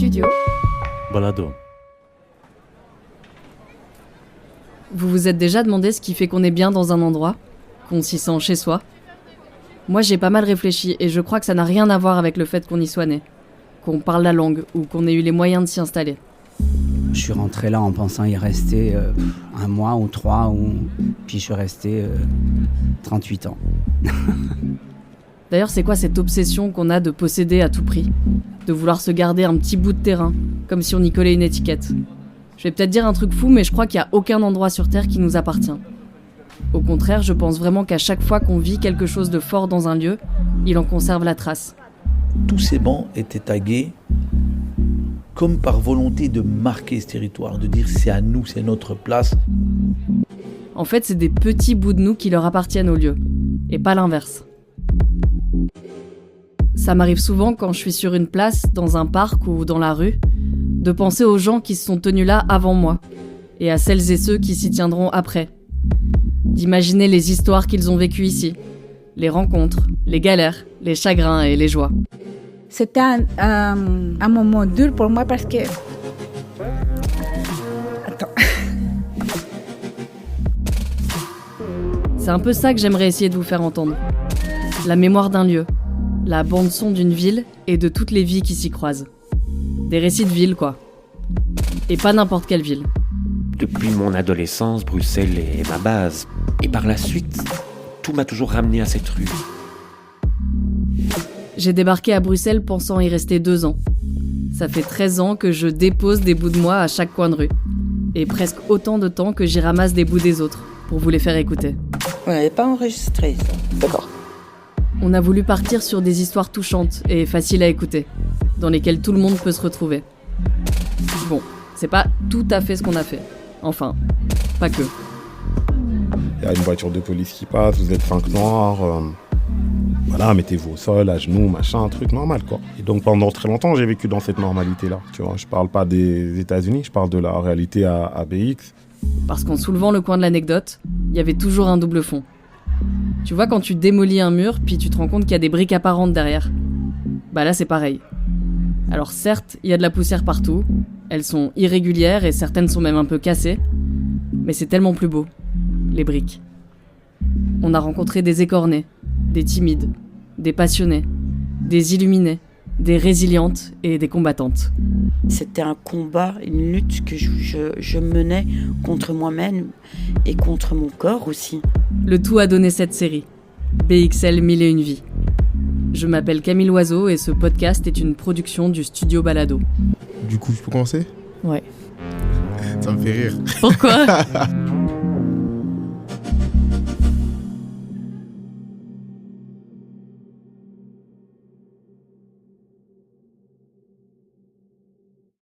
Studio Balado. Vous vous êtes déjà demandé ce qui fait qu'on est bien dans un endroit, qu'on s'y sent chez soi ? Moi, j'ai pas mal réfléchi et je crois que ça n'a rien à voir avec le fait qu'on y soit né, qu'on parle la langue ou qu'on ait eu les moyens de s'y installer. Je suis rentré là en pensant y rester 1 mois ou 3, puis je suis resté 38 ans. D'ailleurs, c'est quoi cette obsession qu'on a de posséder à tout prix ? De vouloir se garder un petit bout de terrain, comme si on y collait une étiquette. Je vais peut-être dire un truc fou, mais je crois qu'il n'y a aucun endroit sur Terre qui nous appartient. Au contraire, je pense vraiment qu'à chaque fois qu'on vit quelque chose de fort dans un lieu, il en conserve la trace. Tous ces bancs étaient tagués comme par volonté de marquer ce territoire, de dire c'est à nous, c'est notre place. En fait, c'est des petits bouts de nous qui leur appartiennent au lieu, et pas l'inverse. Ça m'arrive souvent quand je suis sur une place, dans un parc ou dans la rue, de penser aux gens qui se sont tenus là avant moi, et à celles et ceux qui s'y tiendront après. D'imaginer les histoires qu'ils ont vécues ici, les rencontres, les galères, les chagrins et les joies. C'était un moment dur pour moi parce que... Attends. C'est un peu ça que j'aimerais essayer de vous faire entendre. La mémoire d'un lieu, la bande-son d'une ville et de toutes les vies qui s'y croisent. Des récits de ville, quoi. Et pas n'importe quelle ville. Depuis mon adolescence, Bruxelles est ma base. Et par la suite, tout m'a toujours ramené à cette rue. J'ai débarqué à Bruxelles pensant y rester 2 ans. Ça fait 13 ans que je dépose des bouts de moi à chaque coin de rue. Et presque autant de temps que j'y ramasse des bouts des autres, pour vous les faire écouter. On n'avait pas enregistré ça. D'accord. On a voulu partir sur des histoires touchantes et faciles à écouter, dans lesquelles tout le monde peut se retrouver. Bon, c'est pas tout à fait ce qu'on a fait. Enfin, pas que. Il y a une voiture de police qui passe, vous êtes 5 noirs, voilà, mettez-vous au sol, à genoux, machin, un truc normal, quoi. Et donc pendant très longtemps, j'ai vécu dans cette normalité-là, tu vois. Je parle pas des États-Unis, je parle de la réalité à BX. Parce qu'en soulevant le coin de l'anecdote, il y avait toujours un double fond. Tu vois, quand tu démolis un mur, puis tu te rends compte qu'il y a des briques apparentes derrière. Bah là, c'est pareil. Alors certes, il y a de la poussière partout, elles sont irrégulières et certaines sont même un peu cassées, mais c'est tellement plus beau, les briques. On a rencontré des écornés, des timides, des passionnés, des illuminés, des résilientes et des combattantes. C'était un combat, une lutte que je menais contre moi-même et contre mon corps aussi. Le tout a donné cette série, BXL 1001 vies. Je m'appelle Camille Loiseau et ce podcast est une production du Studio Balado. Du coup, je peux commencer ? Ouais. Ça me fait rire. Pourquoi ?